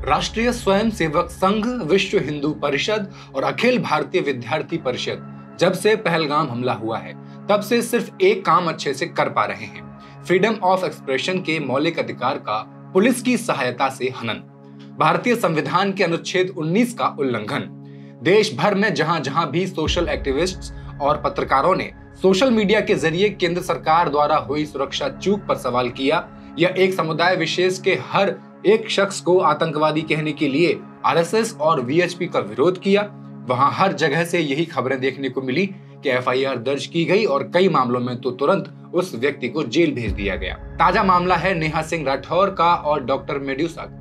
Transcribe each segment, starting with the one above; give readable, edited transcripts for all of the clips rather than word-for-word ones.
राष्ट्रीय स्वयंसेवक संघ, विश्व हिंदू परिषद और अखिल भारतीय विद्यार्थी परिषद जब से पहलगाम हमला हुआ है तब से सिर्फ एक काम अच्छे से कर पा रहे हैं, फ्रीडम ऑफ एक्सप्रेशन के मौलिक अधिकार का पुलिस की सहायता से हनन, भारतीय संविधान के अनुच्छेद 19 का उल्लंघन। देश भर में जहां जहां भी सोशल एक्टिविस्ट्स और पत्रकारों ने सोशल मीडिया के जरिए केंद्र सरकार द्वारा हुई सुरक्षा चूक पर सवाल किया या एक समुदाय विशेष के हर एक शख्स को आतंकवादी कहने के लिए आरएसएस और वीएचपी का विरोध किया, वहां हर जगह से यही खबरें देखने को मिली कि एफआईआर दर्ज की गई और कई मामलों में तो तुरंत उस व्यक्ति को जेल भेज दिया गया। ताजा मामला है नेहा सिंह राठौर का और डॉक्टर मेड्यूसा का।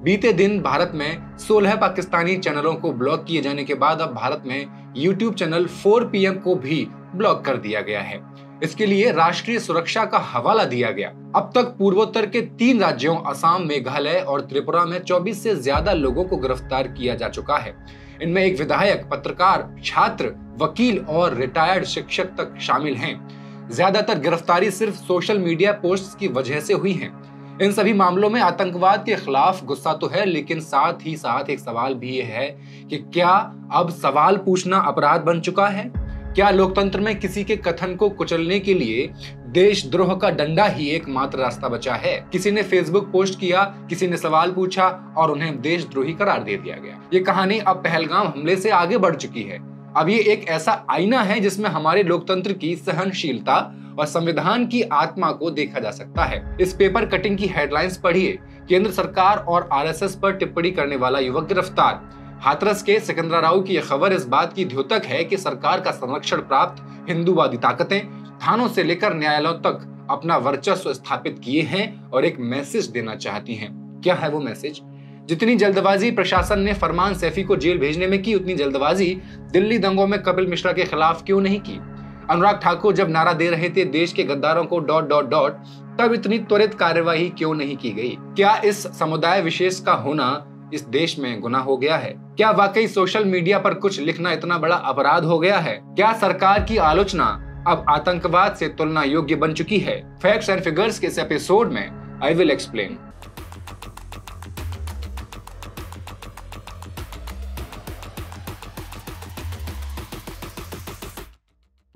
बीते दिन भारत में 16 पाकिस्तानी चैनलों को ब्लॉक किए जाने के बाद अब भारत में यूट्यूब चैनल 4 PM को भी ब्लॉक कर दिया गया है। इसके लिए राष्ट्रीय सुरक्षा का हवाला दिया गया। अब तक पूर्वोत्तर के 3 राज्यों असम, मेघालय और त्रिपुरा में 24 से ज्यादा लोगों को गिरफ्तार किया जा चुका है। इनमें एक विधायक, पत्रकार, छात्र, वकील और रिटायर्ड शिक्षक तक शामिल हैं। ज्यादातर गिरफ्तारी सिर्फ सोशल मीडिया पोस्ट्स की वजह से हुई है। इन सभी मामलों में आतंकवाद के खिलाफ गुस्सा तो है, लेकिन साथ ही साथ एक सवाल भी है कि क्या अब सवाल पूछना अपराध बन चुका है? क्या लोकतंत्र में किसी के कथन को कुचलने के लिए देशद्रोह का डंडा ही एकमात्र रास्ता बचा है? किसी ने फेसबुक पोस्ट किया, किसी ने सवाल पूछा और उन्हें देशद्रोही करार दे दिया गया। ये कहानी अब पहलगाम हमले से आगे बढ़ चुकी है। अब ये एक ऐसा आईना है जिसमें हमारे लोकतंत्र की सहनशीलता और संविधान की आत्मा को देखा जा सकता है। इस पेपर कटिंग की हेडलाइंस पढ़िए। केंद्र सरकार और आरएसएस पर टिप्पणी करने वाला युवक गिरफ्तार। हाथरस के सिकंदराऊ की यह खबर इस बात की द्योतक है कि सरकार का संरक्षण प्राप्त हिंदूवादी ताकतें थानों से लेकर न्यायालयों तक अपना वर्चस्व स्थापित किए हैं और एक मैसेज देना चाहती हैं। क्या है वो मैसेज? जितनी जल्दबाजी प्रशासन ने फरमान सैफी को जेल भेजने में की, उतनी जल्दबाजी दिल्ली दंगों में कपिल मिश्रा के खिलाफ क्यों नहीं की? अनुराग ठाकुर जब नारा दे रहे थे देश के गद्दारों को ... तब इतनी त्वरित कार्यवाही क्यों नहीं की गई? क्या इस समुदाय विशेष का होना इस देश में गुनाह हो गया है? क्या वाकई सोशल मीडिया पर कुछ लिखना इतना बड़ा अपराध हो गया है? क्या सरकार की आलोचना अब आतंकवाद से तुलना योग्य बन चुकी है? फैक्ट्स एंड फिगर्स के इस एपिसोड में आई विल एक्सप्लेन।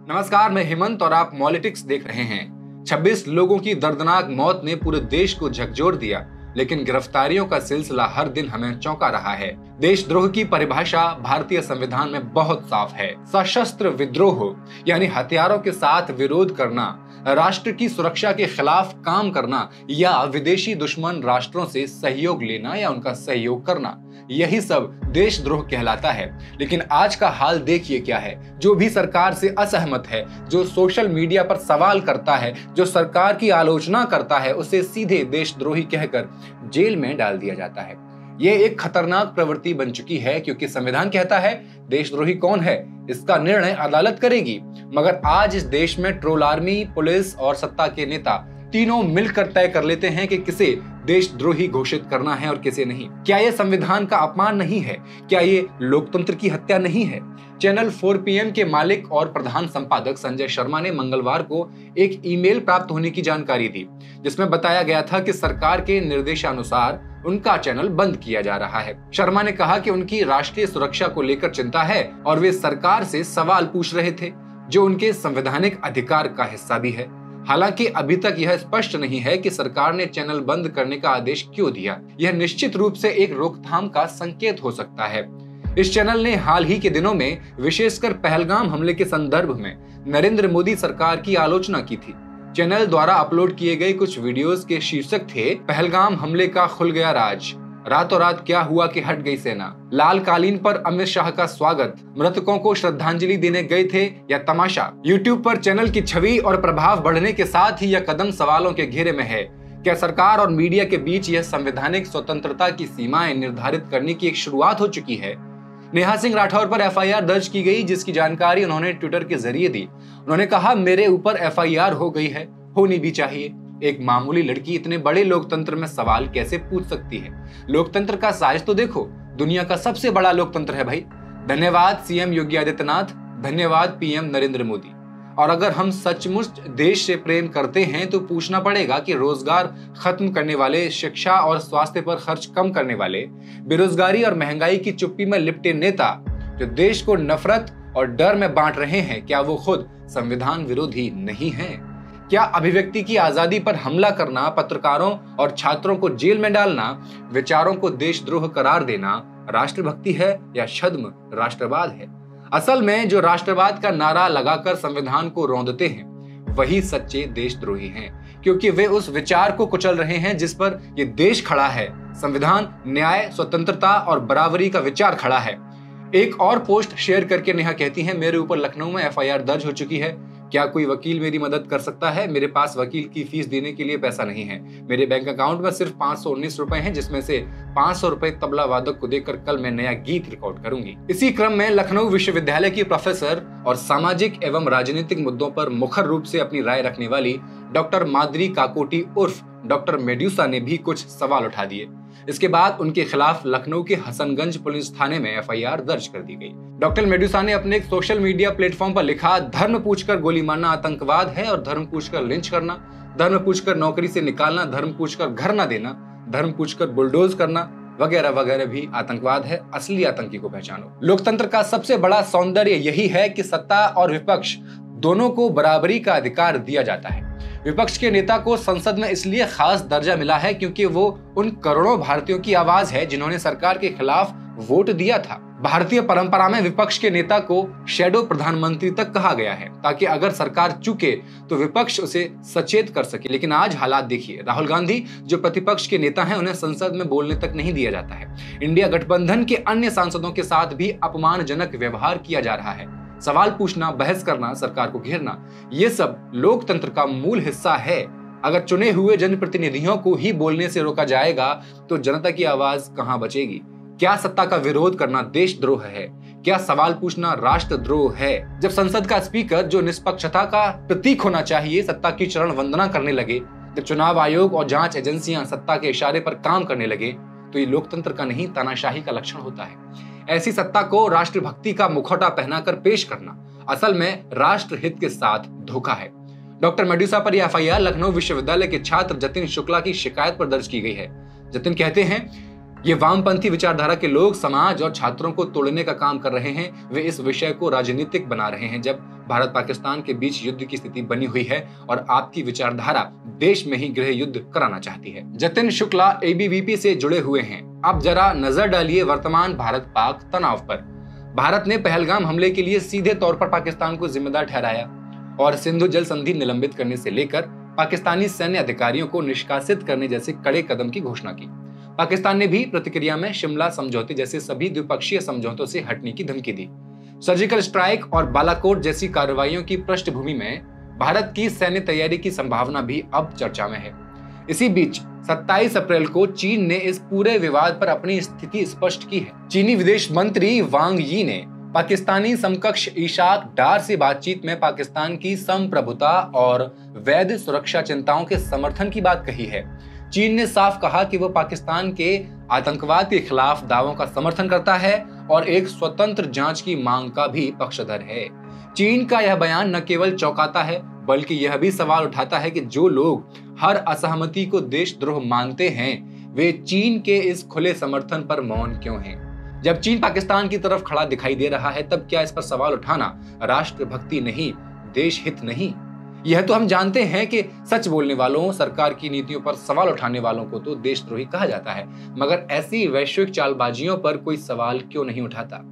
नमस्कार, मैं हेमंत और आप पॉलिटिक्स देख रहे हैं। 26 लोगों की दर्दनाक मौत ने पूरे देश को झकझोर दिया, लेकिन गिरफ्तारियों का सिलसिला हर दिन हमें चौंका रहा है। देशद्रोह की परिभाषा भारतीय संविधान में बहुत साफ है। सशस्त्र विद्रोह यानी हथियारों के साथ विरोध करना, राष्ट्र की सुरक्षा के खिलाफ काम करना या विदेशी दुश्मन राष्ट्रों से सहयोग लेना या उनका सहयोग करना, यही सब देशद्रोह कहलाता है। लेकिन आज का हाल देखिए क्या है। जो भी सरकार से असहमत है, जो सोशल मीडिया पर सवाल करता है, जो सरकार की आलोचना करता है, उसे सीधे देशद्रोही कहकर जेल में डाल दिया जाता है। ये एक खतरनाक प्रवृत्ति बन चुकी है, क्योंकि संविधान कहता है देशद्रोही कौन है इसका निर्णय अदालत करेगी। मगर आज इस देश में ट्रोल आर्मी, पुलिस और सत्ता के नेता तीनों मिलकर तय कर लेते हैं कि किसे देशद्रोही घोषित करना है और किसे नहीं। क्या ये संविधान का अपमान नहीं है? क्या ये लोकतंत्र की हत्या नहीं है? चैनल 4 PM के मालिक और प्रधान संपादक संजय शर्मा ने मंगलवार को एक ईमेल प्राप्त होने की जानकारी दी, जिसमें बताया गया था कि सरकार के निर्देशानुसार उनका चैनल बंद किया जा रहा है। शर्मा ने कहा कि उनकी राष्ट्रीय सुरक्षा को लेकर चिंता है और वे सरकार से सवाल पूछ रहे थे, जो उनके संवैधानिक अधिकार का हिस्सा भी है। हालांकि अभी तक यह स्पष्ट नहीं है कि सरकार ने चैनल बंद करने का आदेश क्यों दिया। यह निश्चित रूप से एक रोकथाम का संकेत हो सकता है। इस चैनल ने हाल ही के दिनों में विशेषकर पहलगाम हमले के संदर्भ में नरेंद्र मोदी सरकार की आलोचना की थी। चैनल द्वारा अपलोड किए गए कुछ वीडियोस के शीर्षक थे, पहलगाम हमले का खुल गया राज, रातों रात क्या हुआ कि हट गई सेना, लाल कालीन पर अमित शाह का स्वागत, मृतकों को श्रद्धांजलि देने गए थे या तमाशा। यूट्यूब पर चैनल की छवि और प्रभाव बढ़ने के साथ ही यह कदम सवालों के घेरे में है। क्या सरकार और मीडिया के बीच यह संवैधानिक स्वतंत्रता की सीमाएं निर्धारित करने की एक शुरुआत हो चुकी है? नेहा सिंह राठौर पर एफआईआर दर्ज की गई, जिसकी जानकारी उन्होंने ट्विटर के जरिए दी। उन्होंने कहा, मेरे ऊपर एफआईआर हो गई है, होनी भी चाहिए। एक मामूली लड़की इतने बड़े लोकतंत्र में सवाल कैसे पूछ सकती है? लोकतंत्र का साइज तो देखो, दुनिया का सबसे बड़ा लोकतंत्र है भाई। धन्यवाद सीएम योगी आदित्यनाथ, धन्यवाद पीएम नरेंद्र मोदी। और अगर हम सचमुच देश से प्रेम करते हैं तो पूछना पड़ेगा कि रोजगार खत्म करने वाले, शिक्षा और स्वास्थ्य पर खर्च कम करने वाले, बेरोजगारी और महंगाई की चुप्पी में लिपटे नेता जो देश को नफरत और डर में बांट रहे हैं, क्या वो खुद संविधान विरोधी नहीं हैं? क्या अभिव्यक्ति की आजादी पर हमला करना, पत्रकारों और छात्रों को जेल में डालना, विचारों को देशद्रोह करार देना राष्ट्रभक्ति है या छद्म राष्ट्रवाद है? असल में जो राष्ट्रवाद का नारा लगाकर संविधान को रौंदते हैं वही सच्चे देशद्रोही हैं, क्योंकि वे उस विचार को कुचल रहे हैं जिस पर ये देश खड़ा है। संविधान, न्याय, स्वतंत्रता और बराबरी का विचार खड़ा है। एक और पोस्ट शेयर करके नेहा कहती हैं, मेरे ऊपर लखनऊ में एफआईआर दर्ज हो चुकी है। क्या कोई वकील मेरी मदद कर सकता है? मेरे पास वकील की फीस देने के लिए पैसा नहीं है। मेरे बैंक अकाउंट में सिर्फ 519 रुपए हैं, जिसमें से 500 रुपए तबला वादक को देकर कल मैं नया गीत रिकॉर्ड करूंगी। इसी क्रम में लखनऊ विश्वविद्यालय की प्रोफेसर और सामाजिक एवं राजनीतिक मुद्दों पर मुखर रूप से अपनी राय रखने वाली डॉक्टर माद्री काकोटी उर्फ डॉक्टर मेड्यूसा ने भी कुछ सवाल उठा दिए। इसके बाद उनके खिलाफ लखनऊ के हसनगंज पुलिस थाने में एफआईआर दर्ज कर दी गई। डॉक्टर मेड्यूसा ने अपने एक सोशल मीडिया प्लेटफॉर्म पर लिखा, धर्म पूछकर गोली मारना आतंकवाद है और धर्म पूछकर लिंच करना, धर्म पूछकर नौकरी से निकालना, धर्म पूछकर घर न देना, धर्म पूछकर बुलडोज करना वगैरह वगैरह भी आतंकवाद है। असली आतंकी को पहचानो। लोकतंत्र का सबसे बड़ा सौंदर्य यही है कि सत्ता और विपक्ष दोनों को बराबरी का अधिकार दिया जाता है। विपक्ष के नेता को संसद में इसलिए खास दर्जा मिला है क्योंकि वो उन करोड़ों भारतीयों की आवाज है जिन्होंने सरकार के खिलाफ वोट दिया था। भारतीय परंपरा में विपक्ष के नेता को शैडो प्रधानमंत्री तक कहा गया है, ताकि अगर सरकार चुके तो विपक्ष उसे सचेत कर सके। लेकिन आज हालात देखिए, राहुल गांधी जो प्रतिपक्ष के नेता हैं, उन्हें संसद में बोलने तक नहीं दिया जाता है। इंडिया गठबंधन के अन्य सांसदों के साथ भी अपमानजनक व्यवहार किया जा रहा है। सवाल पूछना, बहस करना, सरकार को घेरना, ये सब लोकतंत्र का मूल हिस्सा है। अगर चुने हुए जनप्रतिनिधियों को ही बोलने से रोका जाएगा तो जनता की आवाज कहां बचेगी? क्या सत्ता का विरोध करना देशद्रोह है? क्या सवाल पूछना राष्ट्रद्रोह है? जब संसद का स्पीकर, जो निष्पक्षता का प्रतीक होना चाहिए, सत्ता की चरण वंदना करने लगे, जब चुनाव आयोग और जांच एजेंसियां सत्ता के इशारे पर काम करने लगे, तो ये लोकतंत्र का नहीं, तानाशाही का लक्षण होता है। ऐसी सत्ता को राष्ट्रभक्ति का मुखौटा पहनाकर पेश करना असल में राष्ट्रहित के साथ धोखा है। डॉक्टर मेड्यूसा पर यह एफआईआर लखनऊ विश्वविद्यालय के छात्र जतिन शुक्ला की शिकायत पर दर्ज की गई है। जतिन कहते हैं, ये वामपंथी विचारधारा के लोग समाज और छात्रों को तोड़ने का काम कर रहे हैं। वे इस विषय को राजनीतिक बना रहे हैं जब भारत पाकिस्तान के बीच युद्ध की स्थिति बनी हुई है और आपकी विचारधारा देश में ही गृह युद्ध कराना चाहती है। जतिन शुक्ला एबीवीपी से जुड़े हुए हैं। अब जरा नजर डालिए वर्तमान भारत पाक तनाव पर। भारत ने पहलगाम हमले के लिए सीधे तौर पर पाकिस्तान को जिम्मेदार ठहराया और सिंधु जल संधि निलंबित करने से लेकर पाकिस्तानी सैन्य अधिकारियों को निष्कासित करने जैसे कड़े कदम की घोषणा की। पाकिस्तान ने भी प्रतिक्रिया में शिमला समझौते जैसे सभी द्विपक्षीय समझौतों से हटने की धमकी दी। सर्जिकल स्ट्राइक और बालाकोट जैसी कार्रवाइयों की पृष्ठभूमि में भारत की सैन्य तैयारी की संभावना भी अब चर्चा में है। इसी बीच 27 अप्रैल को चीन ने इस पूरे विवाद पर अपनी स्थिति स्पष्ट की है। चीनी विदेश मंत्री वांग यी ने पाकिस्तानी समकक्ष इशाक डार से बातचीत में पाकिस्तान की संप्रभुता और वैध सुरक्षा चिंताओं के समर्थन की बात कही है। चीन ने साफ कहा कि वो पाकिस्तान के आतंकवाद के खिलाफ दावों का समर्थन करता है और एक स्वतंत्र जांच की मांग का भी पक्षधर है। चीन का यह बयान न केवल चौंकाता है बल्कि यह भी सवाल उठाता है कि जो लोग हर असहमति को देशद्रोह मानते हैं, वे चीन के इस खुले समर्थन पर मौन क्यों हैं? जब चीन पाकिस्तान की तरफ खड़ा दिखाई दे रहा है, तब क्या इस पर सवाल उठाना राष्ट्रभक्ति नहीं, देश हित नहीं? यह तो हम जानते हैं कि सच बोलने वालों, सरकार की नीतियों पर सवाल उठाने वालों को तो देशद्रोही कहा जाता है, मगर ऐसी वैश्विक चालबाजियों पर कोई सवाल क्यों नहीं उठाता?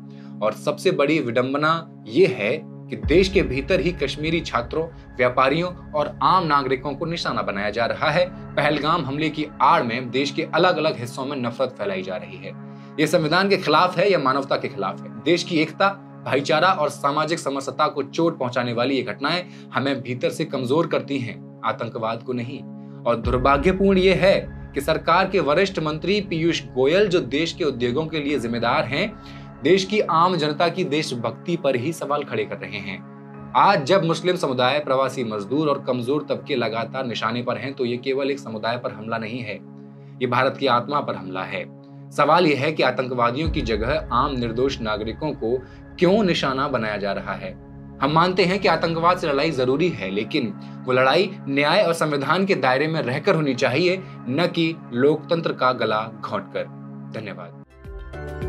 और सबसे बड़ी विडंबना ये है कि देश के भीतर ही कश्मीरी छात्रों, व्यापारियों और आम नागरिकों को निशाना बनाया जा रहा है। पहलगाम हमले की आड़ में देश के अलग अलग हिस्सों में नफरत फैलाई जा रही है। ये संविधान के खिलाफ है या मानवता के खिलाफ है? देश की एकता, भाईचारा और सामाजिक समरसता को चोट पहुंचाने वाली ये घटनाएं हमें भीतर से कमजोर करती हैं, आतंकवाद को नहीं। और दुर्भाग्यपूर्ण ये है कि सरकार के वरिष्ठ मंत्री पीयूष गोयल, जो देश के उद्योगों के लिए जिम्मेदार हैं, देश की आम जनता की देशभक्ति पर ही सवाल खड़े कर रहे हैं। आज जब मुस्लिम समुदाय, प्रवासी मजदूर और कमजोर तबके लगातार निशाने पर हैं, तो ये केवल एक समुदाय पर हमला नहीं है, ये भारत की आत्मा पर हमला है। सवाल यह है कि आतंकवादियों की जगह आम निर्दोष नागरिकों को क्यों निशाना बनाया जा रहा है? हम मानते हैं कि आतंकवाद से लड़ाई जरूरी है, लेकिन वो लड़ाई न्याय और संविधान के दायरे में रहकर होनी चाहिए, न कि लोकतंत्र का गला घोंटकर। धन्यवाद।